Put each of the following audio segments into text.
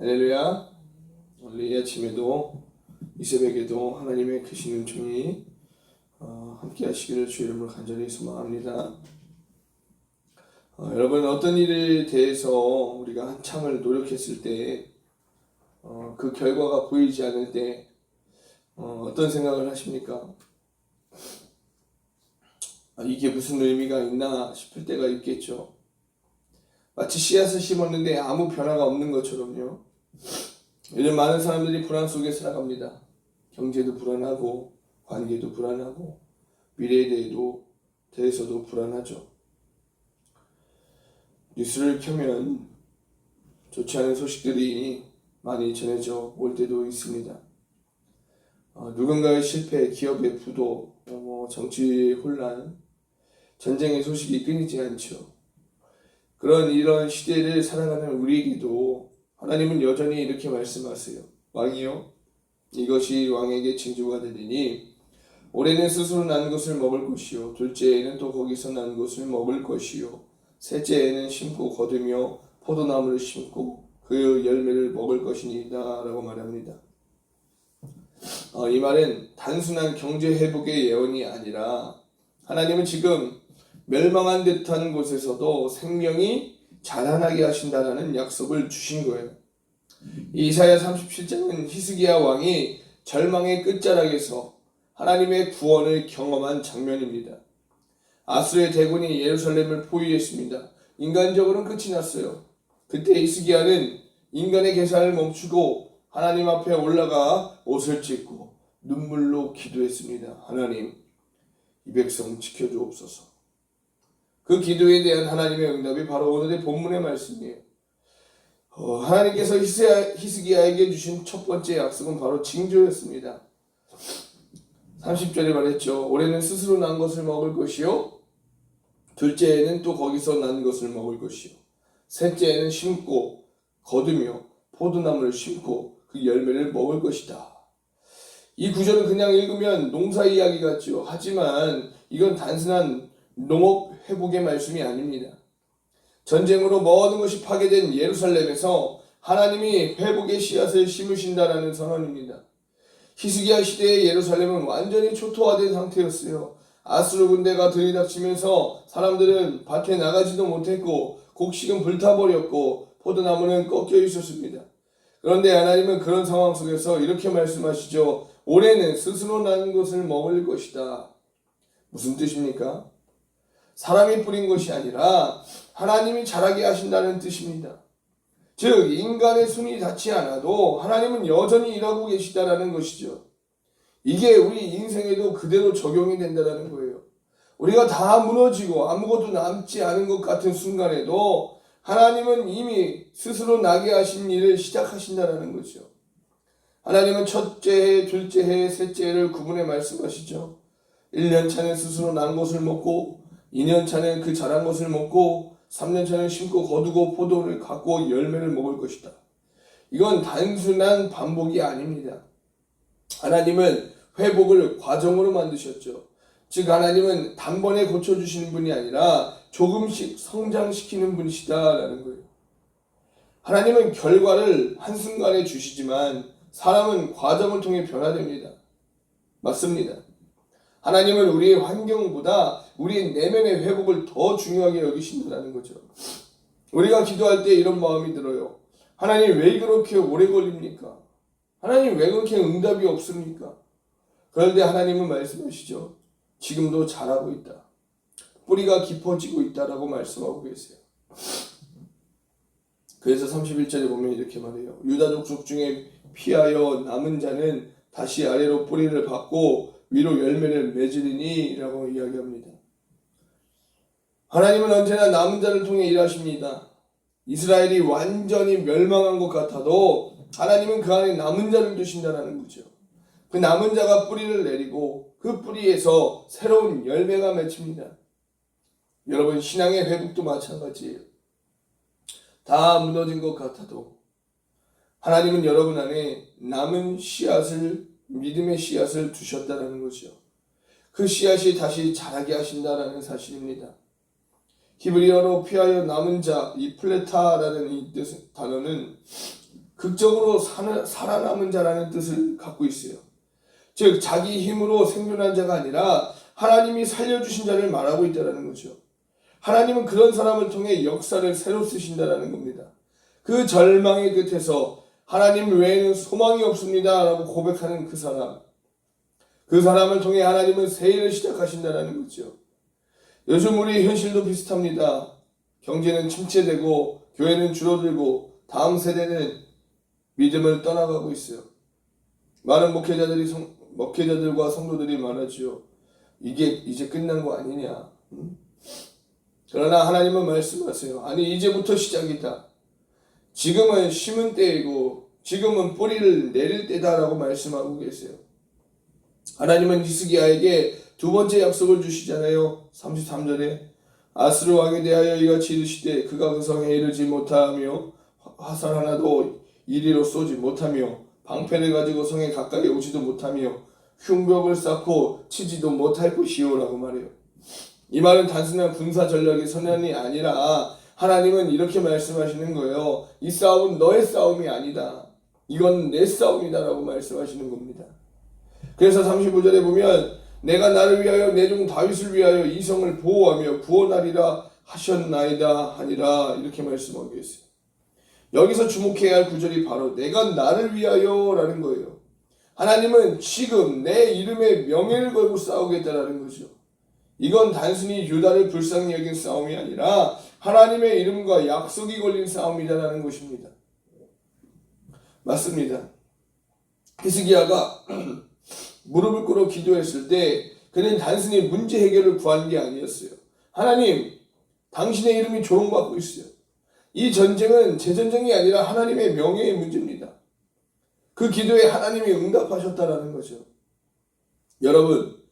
할렐루야. 오늘 이 아침에도 이 새벽에도 하나님의 크신 은총이 함께 하시기를 주 이름으로 간절히 소망합니다. 여러분, 어떤 일에 대해서 우리가 한참을 노력했을 때 그 결과가 보이지 않을 때 어떤 생각을 하십니까? 이게 무슨 의미가 있나 싶을 때가 있겠죠. 마치 씨앗을 심었는데 아무 변화가 없는 것처럼요. 요즘 많은 사람들이 불안 속에 살아갑니다. 경제도 불안하고 관계도 불안하고 미래에 대해서도 불안하죠. 뉴스를 켜면 좋지 않은 소식들이 많이 전해져 올 때도 있습니다. 누군가의 실패, 기업의 부도, 정치 혼란, 전쟁의 소식이 끊이지 않죠. 이런 시대를 살아가는 우리에게도 하나님은 여전히 이렇게 말씀하세요. 왕이요, 이것이 왕에게 징조가 되리니 올해는 스스로 난 것을 먹을 것이요, 둘째에는 또 거기서 난 것을 먹을 것이요, 셋째에는 심고 거두며 포도나무를 심고 그 열매를 먹을 것이니이다 라고 말합니다. 이 말은 단순한 경제 회복의 예언이 아니라 하나님은 지금 멸망한 듯한 곳에서도 생명이 자라나게 하신다라는 약속을 주신 거예요. 이사야 37장은 히스기야 왕이 절망의 끝자락에서 하나님의 구원을 경험한 장면입니다. 아수르의 대군이 예루살렘을 포위했습니다. 인간적으로는 끝이 났어요. 그때 히스기야는 인간의 계산을 멈추고 하나님 앞에 올라가 옷을 찢고 눈물로 기도했습니다. 하나님, 이 백성 지켜주옵소서. 그 기도에 대한 하나님의 응답이 바로 오늘의 본문의 말씀이에요. 하나님께서 히스기야에게 주신 첫 번째 약속은 바로 징조였습니다. 30절에 말했죠. 올해는 스스로 난 것을 먹을 것이요, 둘째에는 또 거기서 난 것을 먹을 것이요, 셋째에는 심고 거두며 포도나무를 심고 그 열매를 먹을 것이다. 이 구절은 그냥 읽으면 농사 이야기 같죠. 하지만 이건 단순한 농업 회복의 말씀이 아닙니다. 전쟁으로 모든 것이 파괴된 예루살렘에서 하나님이 회복의 씨앗을 심으신다라는 선언입니다. 히스기야 시대의 예루살렘은 완전히 초토화된 상태였어요. 아수르 군대가 들이닥치면서 사람들은 밭에 나가지도 못했고 곡식은 불타버렸고 포도나무는 꺾여 있었습니다. 그런데 하나님은 그런 상황 속에서 이렇게 말씀하시죠. 올해는 스스로 난 것을 먹을 것이다. 무슨 뜻입니까? 사람이 뿌린 것이 아니라 하나님이 자라게 하신다는 뜻입니다. 즉 인간의 손이 닿지 않아도 하나님은 여전히 일하고 계시다라는 것이죠. 이게 우리 인생에도 그대로 적용이 된다는 거예요. 우리가 다 무너지고 아무것도 남지 않은 것 같은 순간에도 하나님은 이미 스스로 나게 하신 일을 시작하신다는 거죠. 하나님은 첫째 해, 둘째 해, 셋째 해를 구분해 말씀하시죠. 1년 차는 스스로 난 것을 먹고 2년 차는 그 자란 것을 먹고 3년 차는 심고 거두고 포도를 갖고 열매를 먹을 것이다. 이건 단순한 반복이 아닙니다. 하나님은 회복을 과정으로 만드셨죠. 즉 하나님은 단번에 고쳐주시는 분이 아니라 조금씩 성장시키는 분이시다라는 거예요. 하나님은 결과를 한순간에 주시지만 사람은 과정을 통해 변화됩니다. 맞습니다. 하나님은 우리의 환경보다 우리의 내면의 회복을 더 중요하게 여기신다는 거죠. 우리가 기도할 때 이런 마음이 들어요. 하나님 왜 그렇게 오래 걸립니까? 하나님 왜 그렇게 응답이 없습니까? 그런데 하나님은 말씀하시죠. 지금도 자라고 있다. 뿌리가 깊어지고 있다라고 말씀하고 계세요. 그래서 31절에 보면 이렇게 말해요. 유다 족속 중에 피하여 남은 자는 다시 아래로 뿌리를 받고 위로 열매를 맺으리니 라고 이야기합니다. 하나님은 언제나 남은 자를 통해 일하십니다. 이스라엘이 완전히 멸망한 것 같아도 하나님은 그 안에 남은 자를 두신다는 거죠. 그 남은 자가 뿌리를 내리고 그 뿌리에서 새로운 열매가 맺힙니다. 여러분, 신앙의 회복도 마찬가지예요. 다 무너진 것 같아도 하나님은 여러분 안에 남은 씨앗을, 믿음의 씨앗을 두셨다는 거죠. 그 씨앗이 다시 자라게 하신다라는 사실입니다. 히브리어로 피하여 남은 자, 이 플레타라는 이 단어는 극적으로 살아남은 자라는 뜻을 갖고 있어요. 즉 자기 힘으로 생존한 자가 아니라 하나님이 살려주신 자를 말하고 있다는 거죠. 하나님은 그런 사람을 통해 역사를 새로 쓰신다는 겁니다. 그 절망의 끝에서 하나님 외에는 소망이 없습니다 라고 고백하는 그 사람을 통해 하나님은 새 일을 시작하신다는 거죠. 요즘 우리 현실도 비슷합니다. 경제는 침체되고 교회는 줄어들고 다음 세대는 믿음을 떠나가고 있어요. 많은 목회자들과 성도들이 말하죠. 이게 이제 끝난 거 아니냐. 그러나 하나님은 말씀하세요. 아니 이제부터 시작이다. 지금은 심은 때이고 지금은 뿌리를 내릴 때다라고 말씀하고 계세요. 하나님은 히스기야에게 두 번째 약속을 주시잖아요. 33절에 아스루 왕에 대하여 이같이 이르시되 그가 그 성에 이르지 못하며 화살 하나도 이리로 쏘지 못하며 방패를 가지고 성에 가까이 오지도 못하며 흉벽을 쌓고 치지도 못할 것이요 라고 말해요. 이 말은 단순한 군사 전략의 선언이 아니라 하나님은 이렇게 말씀하시는 거예요. 이 싸움은 너의 싸움이 아니다. 이건 내 싸움이다 라고 말씀하시는 겁니다. 그래서 35절에 보면 내가 나를 위하여 내 종 다윗을 위하여 이 성을 보호하며 구원하리라 하셨나이다 하니라 이렇게 말씀하고 있어요. 여기서 주목해야 할 구절이 바로 내가 나를 위하여 라는 거예요. 하나님은 지금 내 이름의 명예를 걸고 싸우겠다라는 거죠. 이건 단순히 유다를 불쌍히 여긴 싸움이 아니라 하나님의 이름과 약속이 걸린 싸움이다라는 것입니다. 맞습니다. 히스기야가 무릎을 꿇어 기도했을 때 그는 단순히 문제 해결을 구한 게 아니었어요. 하나님, 당신의 이름이 조롱받고 있어요. 이 전쟁은 제 전쟁이 아니라 하나님의 명예의 문제입니다. 그 기도에 하나님이 응답하셨다라는 거죠. 여러분,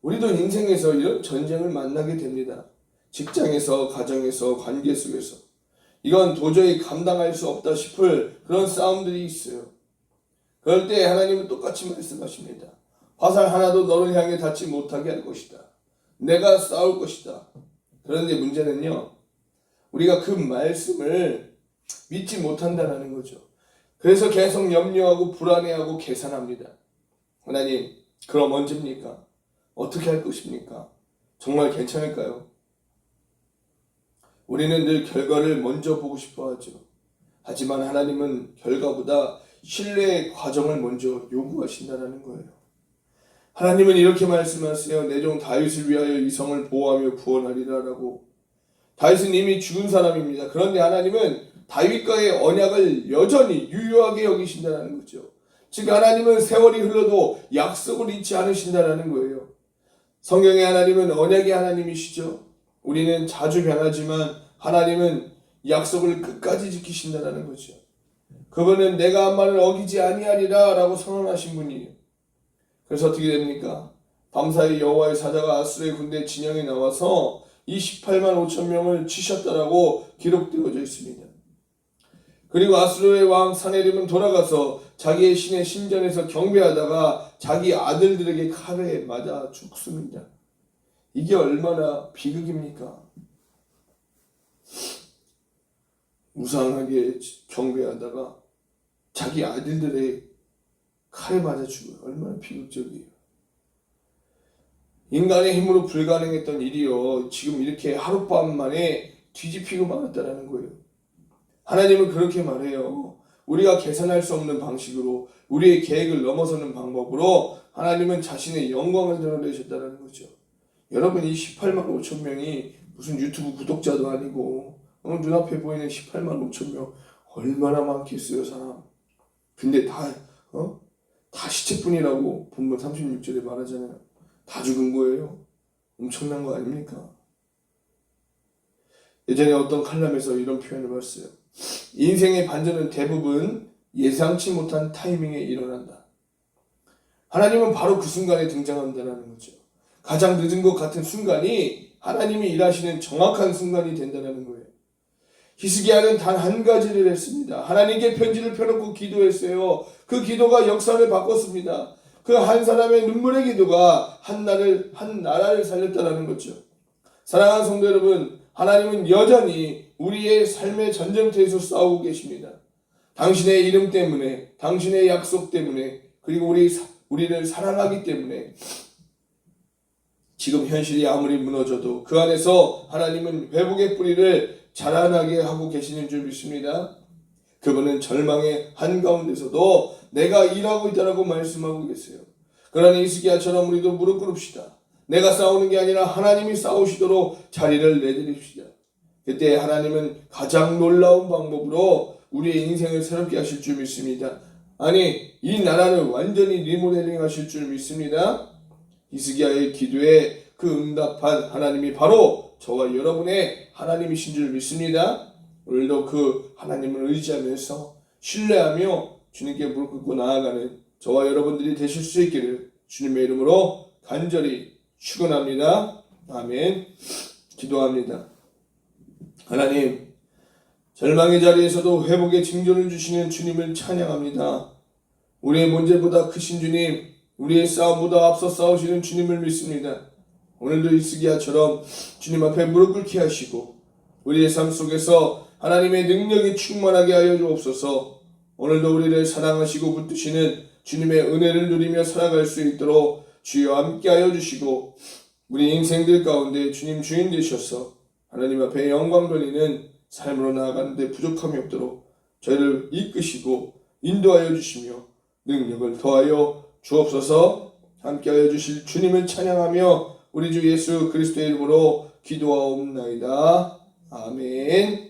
우리도 인생에서 이런 전쟁을 만나게 됩니다. 직장에서, 가정에서, 관계 속에서. 이건 도저히 감당할 수 없다 싶을 그런 싸움들이 있어요. 그럴 때 하나님은 똑같이 말씀하십니다. 화살 하나도 너를 향해 닿지 못하게 할 것이다. 내가 싸울 것이다. 그런데 문제는요, 우리가 그 말씀을 믿지 못한다는 거죠. 그래서 계속 염려하고 불안해하고 계산합니다. 하나님, 그럼 언제입니까? 어떻게 할 것입니까? 정말 괜찮을까요? 우리는 늘 결과를 먼저 보고 싶어 하죠. 하지만 하나님은 결과보다 신뢰의 과정을 먼저 요구하신다는 거예요. 하나님은 이렇게 말씀하세요. 내 종 다윗을 위하여 이 성을 보호하며 구원하리라 라고. 다윗은 이미 죽은 사람입니다. 그런데 하나님은 다윗과의 언약을 여전히 유효하게 여기신다는 거죠. 즉 하나님은 세월이 흘러도 약속을 잊지 않으신다는 거예요. 성경의 하나님은 언약의 하나님이시죠. 우리는 자주 변하지만 하나님은 약속을 끝까지 지키신다는 거죠. 그분은 내가 한 말을 어기지 아니하리라 라고 선언하신 분이에요. 그래서 어떻게 됩니까? 밤사이 여호와의 사자가 아수르의 군대 진영에 나와서 28만 5천 명을 치셨다라고 기록되어져 있습니다. 그리고 아수르의 왕 사네립은 돌아가서 자기의 신의 신전에서 경배하다가 자기 아들들에게 칼에 맞아 죽습니다. 이게 얼마나 비극입니까? 무상하게 경배하다가 자기 아들들의 칼에 맞아 죽어요. 얼마나 비극적이에요. 인간의 힘으로 불가능했던 일이요. 지금 이렇게 하룻밤 만에 뒤집히고 말았다는 거예요. 하나님은 그렇게 말해요. 우리가 계산할 수 없는 방식으로 우리의 계획을 넘어서는 방법으로 하나님은 자신의 영광을 드러내셨다는 거죠. 여러분 이 18만 5천 명이 무슨 유튜브 구독자도 아니고 눈앞에 보이는 18만 5천 명 얼마나 많겠어요 사람. 근데 다 시체뿐이라고 본문 36절에 말하잖아요. 다 죽은 거예요. 엄청난 거 아닙니까? 예전에 어떤 칼럼에서 이런 표현을 봤어요. 인생의 반전은 대부분 예상치 못한 타이밍에 일어난다. 하나님은 바로 그 순간에 등장한다는 거죠. 가장 늦은 것 같은 순간이 하나님이 일하시는 정확한 순간이 된다는 거예요. 히스기야는 단 한 가지를 했습니다. 하나님께 편지를 펴놓고 기도했어요. 그 기도가 역사를 바꿨습니다. 그 한 사람의 눈물의 기도가 한 나라를 살렸다는 거죠. 사랑하는 성도 여러분, 하나님은 여전히 우리의 삶의 전쟁터에서 싸우고 계십니다. 당신의 이름 때문에, 당신의 약속 때문에, 그리고 우리를 사랑하기 때문에 지금 현실이 아무리 무너져도 그 안에서 하나님은 회복의 뿌리를 자라나게 하고 계시는 줄 믿습니다. 그분은 절망의 한가운데서도 내가 일하고 있다라고 말씀하고 계세요. 그러니 히스기야처럼 우리도 무릎 꿇읍시다. 내가 싸우는 게 아니라 하나님이 싸우시도록 자리를 내드립시다. 그때 하나님은 가장 놀라운 방법으로 우리의 인생을 새롭게 하실 줄 믿습니다. 아니, 이 나라를 완전히 리모델링 하실 줄 믿습니다. 히스기야의 기도에 그 응답한 하나님이 바로 저와 여러분의 하나님이신 줄 믿습니다. 오늘도 그 하나님을 의지하면서 신뢰하며 주님께 무릎 꿇고 나아가는 저와 여러분들이 되실 수 있기를 주님의 이름으로 간절히 축원합니다. 아멘. 기도합니다. 하나님, 절망의 자리에서도 회복의 징조를 주시는 주님을 찬양합니다. 우리의 문제보다 크신 주님, 우리의 싸움보다 앞서 싸우시는 주님을 믿습니다. 오늘도 히스기야처럼 주님 앞에 무릎 꿇게 하시고 우리의 삶 속에서 하나님의 능력이 충만하게 하여 주옵소서. 오늘도 우리를 사랑하시고 붙드시는 주님의 은혜를 누리며 살아갈 수 있도록 주여 함께 하여 주시고 우리 인생들 가운데 주님 주인 되셔서 하나님 앞에 영광 돌리는 삶으로 나아가는데 부족함이 없도록 저희를 이끄시고 인도하여 주시며 능력을 더하여 주옵소서. 함께하여 주실 주님을 찬양하며 우리 주 예수 그리스도의 이름으로 기도하옵나이다. 아멘.